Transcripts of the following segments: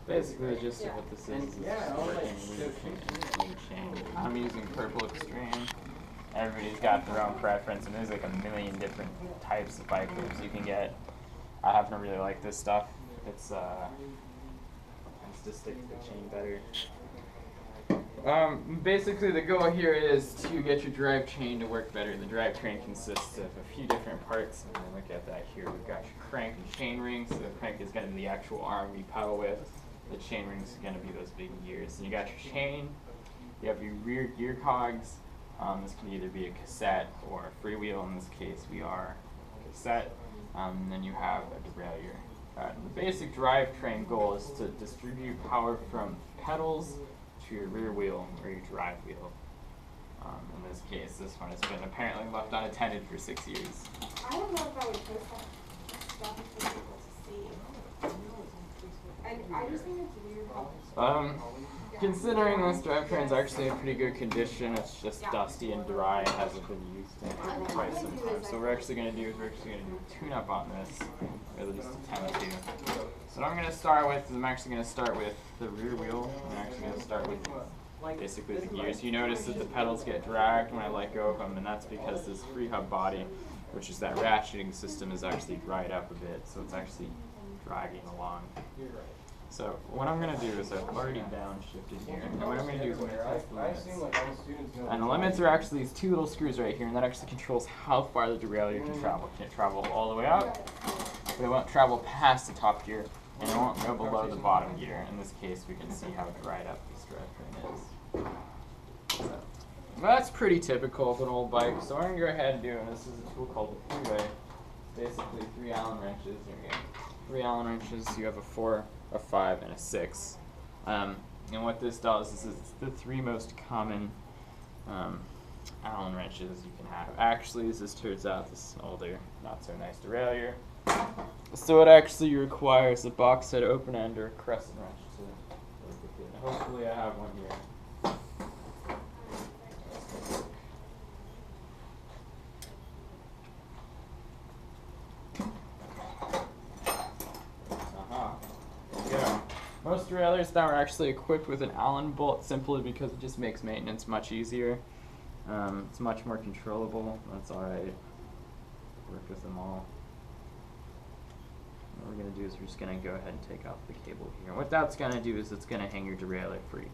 Basically, the gist of what this is working loop chain. I'm using purple extreme. Everybody's got their own preference, and there's like a million different types of bike loops you can get. I happen to really like this stuff. It's just stick to the chain better. Basically, the goal here is to get your drive chain to work better. The drive train consists of a few different parts, and then look at that here. We've got your crank and chain ring. So the crank is going to be the actual arm you pedal with. The chain ring is going to be those big gears. And you got your chain. You have your rear gear cogs. This can either be a cassette or a freewheel. In this case, we are a cassette. And then you have a derailleur. The basic drivetrain goal is to distribute power from pedals to your rear wheel or your drive wheel. In this case, this one has been apparently left unattended for 6 years. I don't know if I would post that stuff for people to see. And I just think it's weird how considering this drivetrain is actually in pretty good condition, it's just dusty and dry and hasn't been used in quite some time. So what we're actually going to do is we're actually going to do a tune-up on this, or at least attempt to. So what I'm going to start with is I'm actually going to start with the rear wheel. I'm actually going to start with basically the gears. You notice that the pedals get dragged when I let go of them, and that's because this free hub body, which is that ratcheting system, is actually dried up a bit, so it's actually dragging along. So what I'm going to do is I've already downshifted here, and what I'm going to do is I'm going to test the limits. And the limits are actually these two little screws right here, and that actually controls how far the derailleur can travel. Can it travel all the way up? But it won't travel past the top gear, and it won't go below the bottom gear. In this case, we can see how dried up this drivetrain is. So, well, that's pretty typical of an old bike. So what I'm going to go ahead and do, and this is a tool called the three-way, basically 3 Allen wrenches. Here we go. 3 Allen wrenches. You have a 4, a 5, and a 6. And what this does is it's the 3 most common Allen wrenches you can have. Actually, as this turns out, this is an older, not so nice derailleur. So it actually requires a box head open end or a crescent wrench to work with it. Hopefully I have one here. Most derailleurs now are actually equipped with an Allen bolt simply because it just makes maintenance much easier. It's much more controllable. That's alright. Work with them all. What we're going to do is we're just going to go ahead and take off the cable here. And what that's going to do is it's going to hang your derailleur free.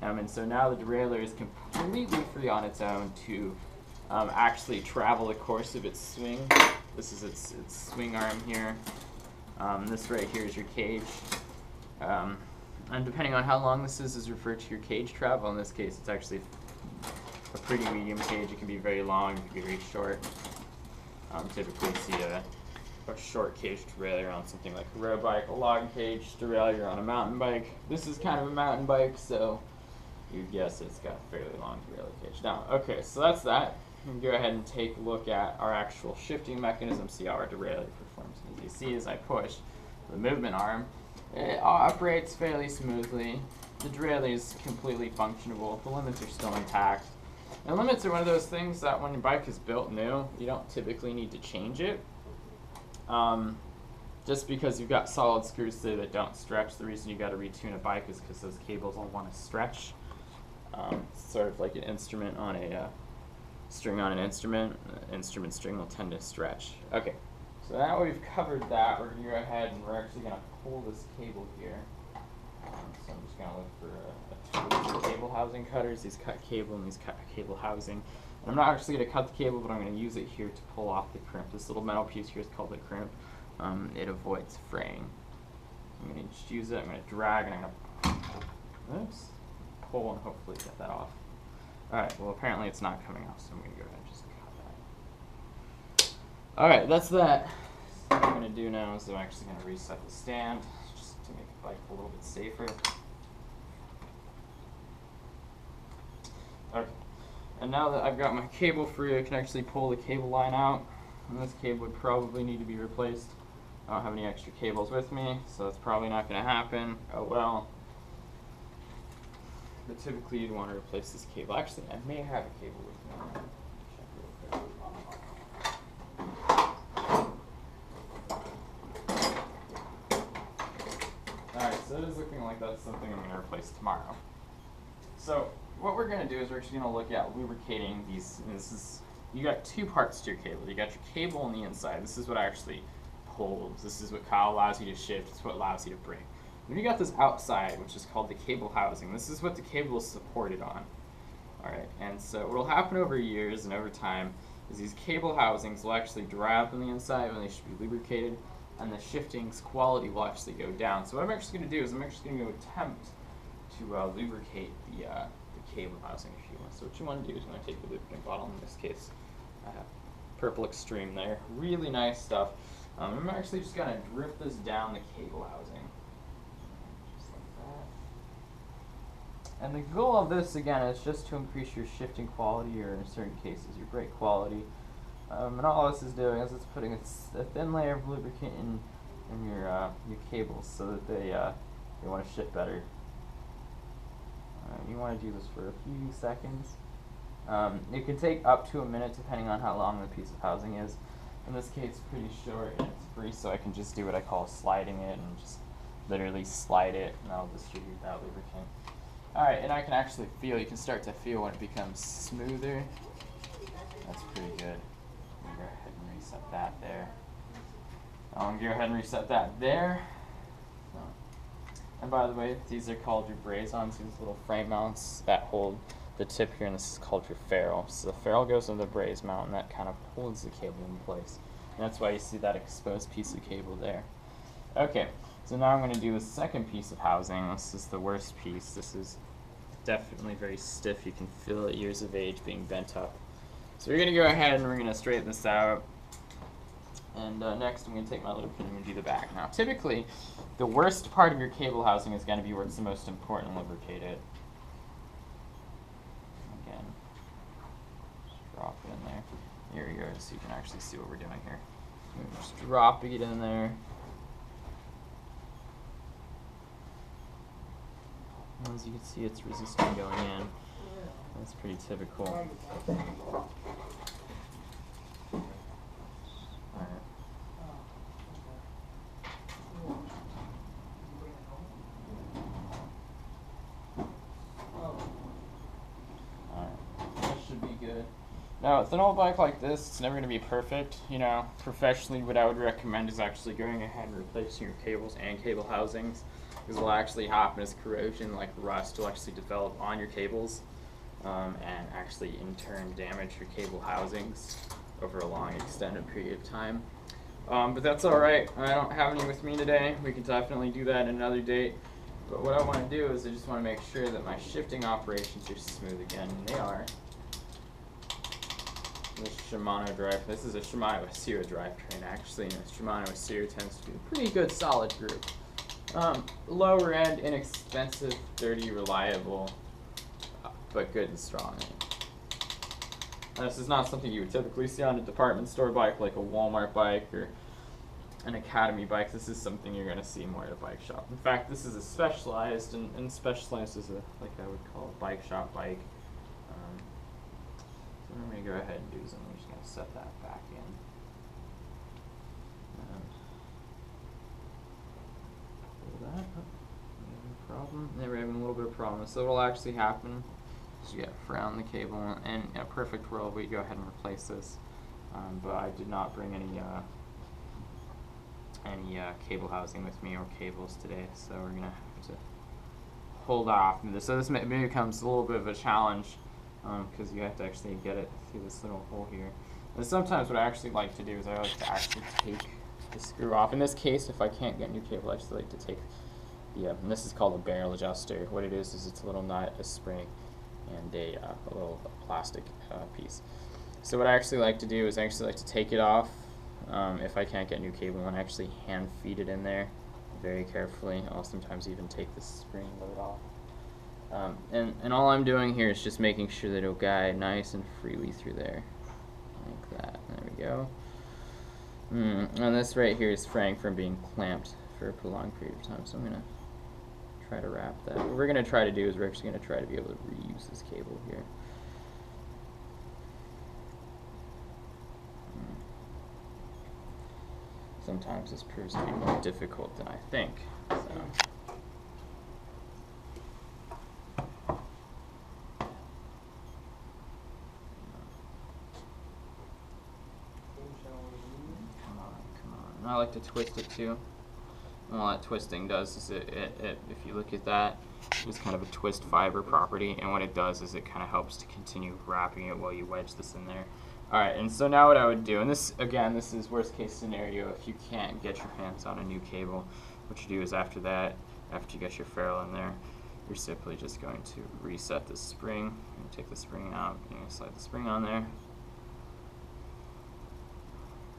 And so now the derailleur is completely free on its own to actually travel the course of its swing. This is its swing arm here. This right here is your cage. And depending on how long this is referred to your cage travel. In this case, it's actually a pretty medium cage. It can be very long, it can be very short. Typically you see a short cage derailleur on something like a road bike, a long cage derailleur on a mountain bike. This is kind of a mountain bike, so you'd guess it's got a fairly long derailleur cage. Now, okay, so that's that. We can go ahead and take a look at our actual shifting mechanism, see how our derailleur performs. As you see, as I push the movement arm, it operates fairly smoothly. The derailleur is completely functionable. The limits are still intact. And limits are one of those things that when your bike is built new, you don't typically need to change it. Just because you've got solid screws there that don't stretch, the reason you got to retune a bike is because those cables all want to stretch. It's sort of like an instrument on a string on an instrument. Instrument string will tend to stretch. Okay, so now we've covered that, we're going to go ahead and we're actually going to pull this cable here. So I'm just going to look for a cable housing cutters. These cut cable and these cut cable housing. And I'm not actually going to cut the cable, but I'm going to use it here to pull off the crimp. This little metal piece here is called the crimp. It avoids fraying. I'm going to just use it. I'm going to drag and I'm going to pull and hopefully get that off. Alright, well apparently it's not coming off, so I'm going to go ahead and just cut that. Alright, that's that. So what I'm going to do now is I'm actually going to reset the stand just to make the bike a little bit safer. Okay. And now that I've got my cable free, I can actually pull the cable line out. And this cable would probably need to be replaced. I don't have any extra cables with me, so that's probably not going to happen. Oh well. But typically you'd want to replace this cable. Actually, I may have a cable with me. Check real quick. Alright, so it is looking like that's something I'm going to replace tomorrow. So what we're going to do is we're actually going to look at lubricating these. You got two parts to your cable. You got your cable on the inside. This is what actually pulls. This is what Kyle allows you to shift. It's what allows you to brake. Then you got this outside, which is called the cable housing. This is what the cable is supported on. Alright, and so what will happen over years and over time is these cable housings will actually dry up on the inside when they should be lubricated, and the shifting's quality will actually go down. So what I'm actually going to do is I'm actually going to attempt to lubricate the cable housing if you want. So what you want to do is you want to take the lubricant bottle. In this case, I have Purple Extreme there. Really nice stuff. I'm actually just going to drip this down the cable housing. Just like that. And the goal of this, again, is just to increase your shifting quality, or in certain cases, your brake quality. And all this is doing is it's putting a thin layer of lubricant in your cables so that they want to shift better. You want to do this for a few seconds. It can take up to a minute depending on how long the piece of housing is. In this case, pretty short and it's free, so I can just do what I call sliding it and just literally slide it, and that'll distribute that lubricant. Alright, and I can actually feel, you can start to feel when it becomes smoother. That's pretty good. I'm going to go ahead and reset that there. I'm going to go ahead and reset that there. So. And by the way, these are called your braze-ons, these little frame mounts that hold the tip here, and this is called your ferrule. So the ferrule goes into the braze mount, and that kind of holds the cable in place. And that's why you see that exposed piece of cable there. Okay, so now I'm going to do the second piece of housing. This is the worst piece. This is definitely very stiff. You can feel it, years of age being bent up. So we're going to go ahead and we're going to straighten this out. And next I'm going to take my lubricant and I'm going to do the back. Now typically, the worst part of your cable housing is going to be where it's the most important to lubricate it. Again, just drop it in there. Here we go, so you can actually see what we're doing here. We're just dropping it in there. And as you can see, it's resisting going in. That's pretty typical. Now, with an old bike like this, it's never going to be perfect. You know, professionally, what I would recommend is actually going ahead and replacing your cables and cable housings. Because what will actually happen is corrosion, like rust, will actually develop on your cables and actually, in turn, damage your cable housings over a long, extended period of time. But that's alright. I don't have any with me today. We can definitely do that in another date. But what I want to do is I just want to make sure that my shifting operations are smooth again, and they are. This Shimano drive. This is a Shimano Asira drivetrain actually, and a Shimano Asira tends to be a pretty good solid group. Lower end, inexpensive, dirty, reliable, but good and strong. This is not something you would typically see on a department store bike like a Walmart bike or an Academy bike. This is something you're going to see more at a bike shop. In fact, this is a specialized, and specialized is a, like I would call a bike shop bike. So what I'm going to go ahead and do is I'm just going to set that back in. Pull that up. No problem. They were having a little bit of problem. So what will actually happen is you get around the cable, and in a perfect world we go ahead and replace this. But I did not bring any cable housing with me or cables today, so we're going to have to hold off. So this maybe becomes a little bit of a challenge because you have to actually get it through this little hole here. And sometimes what I actually like to do is I like to actually take the screw off. In this case, if I can't get new cable, I actually like to take the, and this is called a barrel adjuster. What it is it's a little nut, a spring, and a little plastic piece. So what I actually like to do is I actually like to take it off if I can't get new cable, and actually hand feed it in there very carefully. I'll sometimes even take the spring load off. And all I'm doing here is just making sure that it'll guide nice and freely through there. Like that. There we go. And this right here is fraying from being clamped for a prolonged period of time, so I'm going to try to wrap that. What we're going to try to do is we're actually going to try to be able to reuse this cable here. Sometimes this proves to be more difficult than I think. So And I like to twist it too. And all that twisting does is if you look at that, it's kind of a twist fiber property, and what it does is it kind of helps to continue wrapping it while you wedge this in there. Alright, and so now what I would do, and this, again, this is worst case scenario if you can't get your hands on a new cable. What you do is after that, after you get your ferrule in there, you're simply just going to reset the spring. You take the spring out, you're going to slide the spring on there,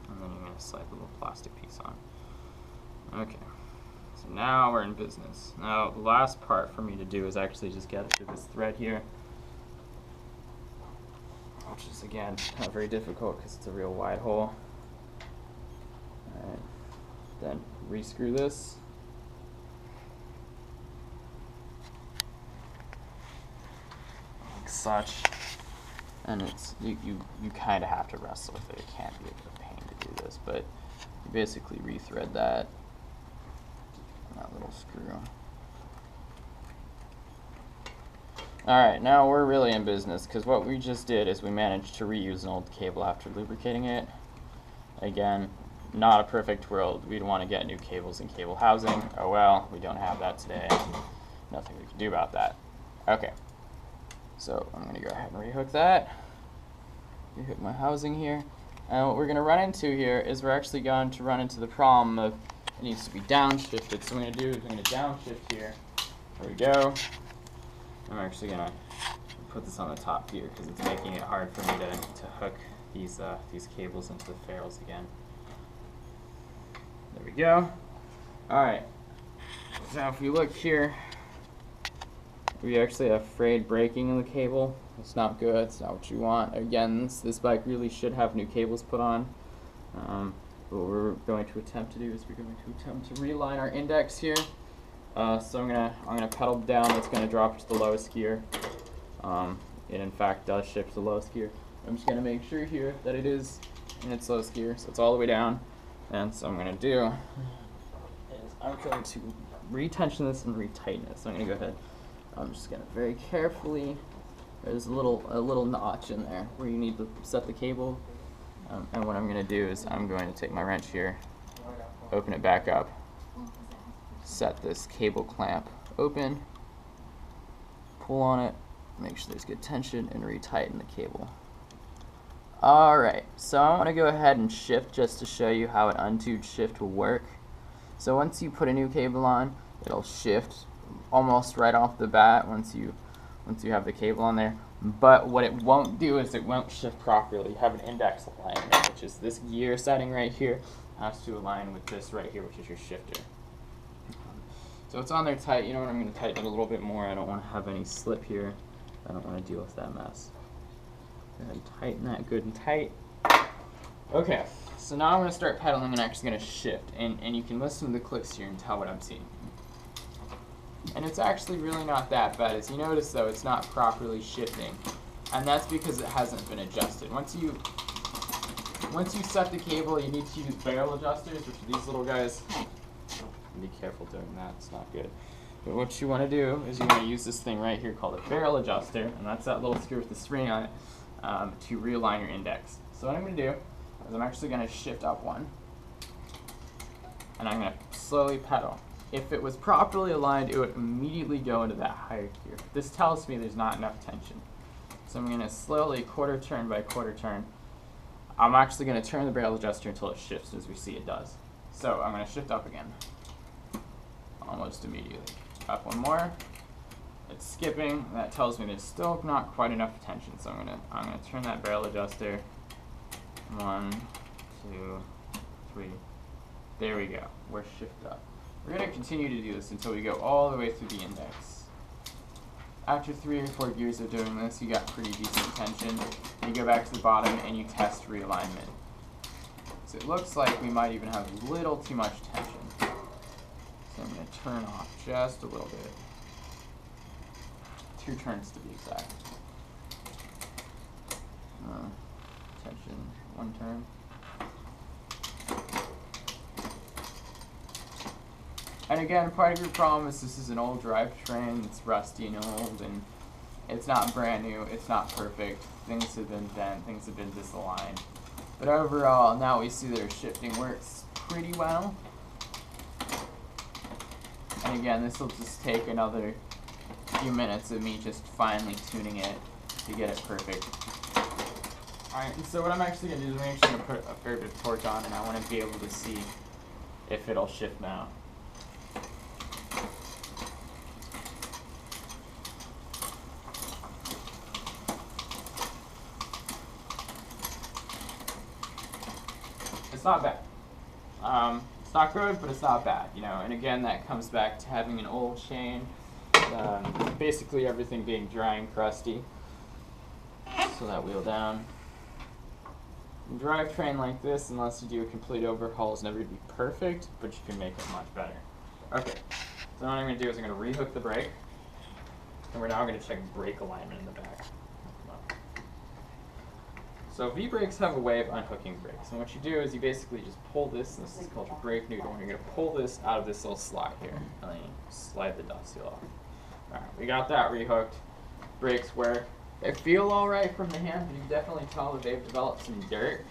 and then you're going to slide the little plastic piece on. Okay, so now we're in business. Now the last part for me to do is actually just get to this thread here, which is again not very difficult because it's a real wide hole. Alright, then rescrew this. Like such. And it's you kind of have to wrestle with it. It can't be a pain to do this, but you basically rethread that little screw. Alright, now we're really in business because what we just did is we managed to reuse an old cable after lubricating it. Again, not a perfect world. We'd want to get new cables and cable housing. Oh well, we don't have that today. Nothing we can do about that. Okay, so I'm going to go ahead and rehook that. Rehook my housing here. And what we're going to run into here is we're actually going to run into the problem of it needs to be downshifted. So what I'm going to do is I'm going to downshift here. There we go. I'm actually going to put this on the top here because it's making it hard for me to hook these cables into the ferrules again. There we go. Alright. So if you look here, we actually have frayed breaking in the cable. It's not good. It's not what you want. Again, this bike really should have new cables put on. What we're going to attempt to do is we're going to attempt to realign our index here. So I'm gonna pedal down. It's gonna drop to the lowest gear. It in fact does shift to the lowest gear. I'm just gonna make sure here that it is in its lowest gear, so it's all the way down. And so I'm gonna do is I'm going to retension this and retighten it. So I'm gonna go ahead. I'm just gonna very carefully. There's a little notch in there where you need to set the cable. And what I'm gonna do is I'm going to take my wrench here, open it back up. Set this cable clamp open, pull on it, make sure there's good tension, and retighten the cable. Alright, so I want to go ahead and shift just to show you how an untubed shift will work. So once you put a new cable on, it'll shift almost right off the bat once you have the cable on there. But what it won't do is it won't shift properly. You have an index alignment, which is this gear setting right here, has to align with this right here, which is your shifter. So it's on there tight. You know what, I'm going to tighten it a little bit more. I don't want to have any slip here. I don't want to deal with that mess. And tighten that good and tight. Okay, so now I'm going to start pedaling and actually going to shift. And you can listen to the clicks here and tell what I'm seeing. And it's actually really not that bad. As you notice though, it's not properly shifting. And that's because it hasn't been adjusted. Once you set the cable, you need to use barrel adjusters, which are these little guys. Be careful doing that, it's not good. But what you want to do is you want to use this thing right here called a barrel adjuster, and that's that little screw with the spring on it, to realign your index. So what I'm going to do is I'm actually going to shift up one, and I'm going to slowly pedal. If it was properly aligned, it would immediately go into that higher gear. This tells me there's not enough tension. So I'm going to slowly, quarter turn by quarter turn, I'm actually going to turn the barrel adjuster until it shifts, as we see it does. So I'm going to shift up again. Almost immediately. Up one more. It's skipping. That tells me there's still not quite enough tension. So I'm gonna turn that barrel adjuster. 1, 2, 3. There we go. We're shifted up. We're gonna continue to do this until we go all the way through the index. After 3 or 4 gears of doing this, you got pretty decent tension. You go back to the bottom and you test realignment. So it looks like we might even have a little too much tension. So I'm going to turn off just a little bit. 2 turns to be exact. Tension, 1 turn. And again, part of your problem is this is an old drivetrain. It's rusty and old, and it's not brand new. It's not perfect. Things have been bent. Things have been disaligned. But overall, now we see that our shifting works pretty well. And again, this will just take another few minutes of me just finely tuning it to get it perfect. Alright, and so what I'm actually going to do is I'm actually going to put a fair bit of torque on, and I want to be able to see if it'll shift now. It's not bad. It's not good, but it's not bad, you know. And again, that comes back to having an old chain, basically everything being dry and crusty. So that wheel down. A drivetrain like this, unless you do a complete overhaul, is never going to be perfect, but you can make it much better. Okay, so what I'm going to do is I'm going to rehook the brake, and we're now going to check brake alignment in the back. So V-brakes have a way of unhooking brakes, and what you do is you basically just pull this, and this is called your brake noodle, and you're going to pull this out of this little slot here, and then you slide the dust seal off. Alright, we got that rehooked. Brakes work. They feel alright from the hand, but you can definitely tell that they've developed some dirt.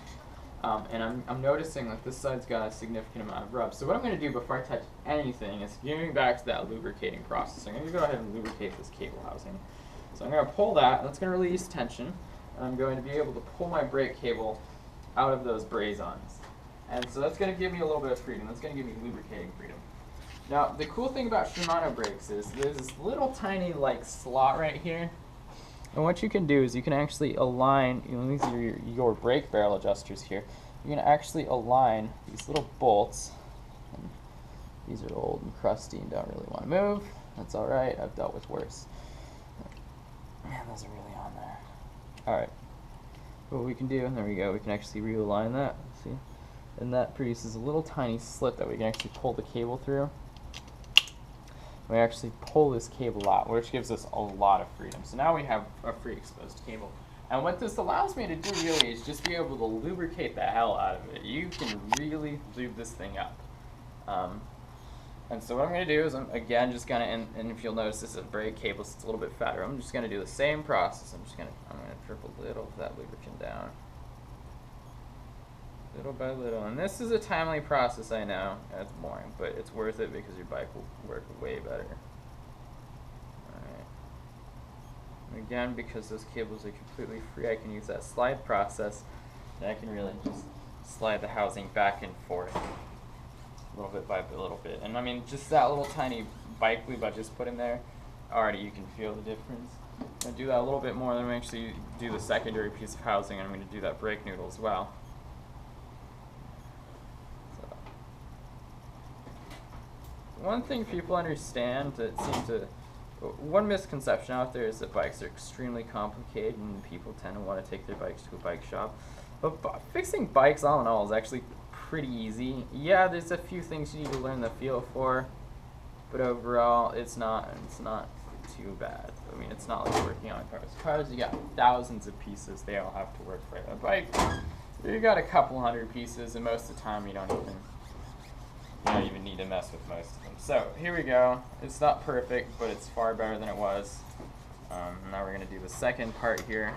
And I'm noticing that this side's got a significant amount of rub. So what I'm going to do before I touch anything is getting back to that lubricating process. I'm going to go ahead and lubricate this cable housing. So I'm going to pull that, and that's going to release tension. And I'm going to be able to pull my brake cable out of those braze-ons. And so that's going to give me a little bit of freedom. That's going to give me lubricating freedom. Now, the cool thing about Shimano brakes is there's this little tiny like slot right here. And what you can do is you can actually align, you know, these are your brake barrel adjusters here. You can actually align these little bolts. And these are old and crusty and don't really want to move. That's alright, I've dealt with worse. Man, those are really on there. Alright, what we can do, and there we go, we can actually realign that, see? And that produces a little tiny slit that we can actually pull the cable through. We actually pull this cable out, which gives us a lot of freedom. So now we have a free exposed cable. And what this allows me to do really is just be able to lubricate the hell out of it. You can really lube this thing up. And so what I'm going to do is I'm again just going to, and if you'll notice this is a brake cable, so it's a little bit fatter. I'm just going to do the same process. I'm going to drip a little of that lubricant down. Little by little. And this is a timely process, I know. It's boring, but it's worth it because your bike will work way better. Alright. Again, because those cables are completely free, I can use that slide process, and I can really just slide the housing back and forth. A little bit by a little bit. And I mean, just that little tiny bike lube I just put in there, already you can feel the difference. I'm going to do that a little bit more, then I'm actually do the secondary piece of housing, and I'm going to do that brake noodle as well. One thing people understand that seems to, one misconception out there is that bikes are extremely complicated and people tend to want to take their bikes to a bike shop. But fixing bikes all in all is actually pretty easy. Yeah, there's a few things you need to learn the feel for, but overall it's not too bad. I mean, it's not like working on cars. Cars, you got thousands of pieces, they all have to work right. A bike, you got a couple hundred pieces, and most of the time you don't even need to mess with most of them. So here we go. It's not perfect, but it's far better than it was. Now we're going to do the second part here.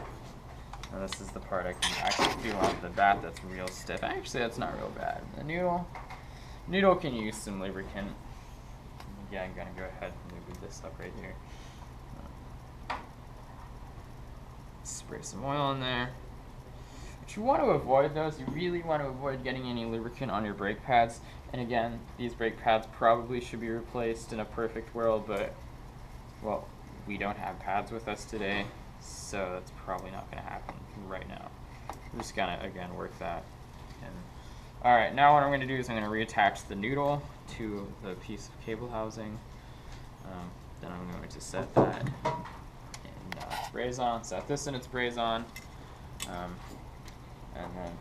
And this is the part I can actually feel off the bat that's real stiff. Actually, that's not real bad. The noodle can use some lubricant. Yeah, I'm going to go ahead and lube this up right here. Spray some oil in there. What you want to avoid, though, is you really want to avoid getting any lubricant on your brake pads. And again, these brake pads probably should be replaced in a perfect world, but, well, we don't have pads with us today, so that's probably not going to happen right now. I'm just going to, again, work that in. Alright, now what I'm going to do is I'm going to reattach the noodle to the piece of cable housing. Then I'm going to set that in its braze-on, set this in its braze-on, and then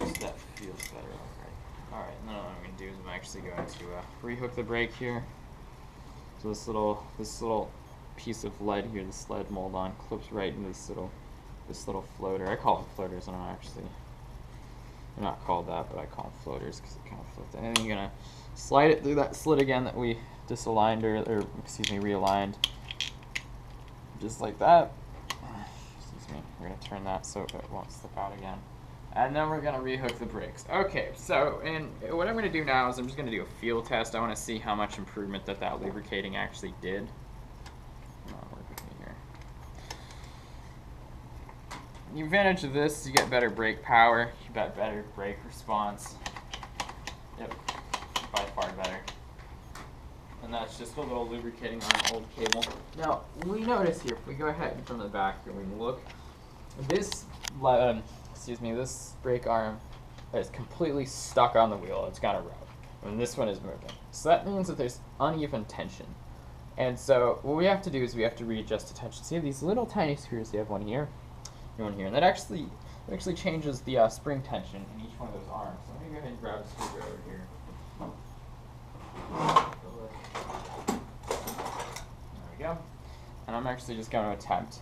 just that feels better. Alright, now what I'm going to do is I'm actually going to rehook the brake here. So this little piece of lead here, this lead mold on, clips right into this little floater. I call them floaters. I don't actually. They're not called that, but I call them floaters because it kind of floats. And then you're gonna slide it through that slit again that we disaligned or excuse me, realigned, just like that. Excuse me. We're gonna turn that so it won't slip out again. And then we're going to rehook the brakes. Okay, so what I'm going to do now is I'm just going to do a field test. I want to see how much improvement that lubricating actually did. Come on, work with me here. The advantage of this is you get better brake power, you get better brake response. Yep, by far better. And that's just a little lubricating on an old cable. Now, we notice here, if we go ahead from the back and we look, this this brake arm is completely stuck on the wheel. It's got a rub. And this one is moving. So that means that there's uneven tension. And so what we have to do is we have to readjust the tension. See these little tiny screws, you have one here and one here. And that actually changes the spring tension in each one of those arms. So let me go ahead and grab a screwdriver here. There we go. And I'm actually just going to attempt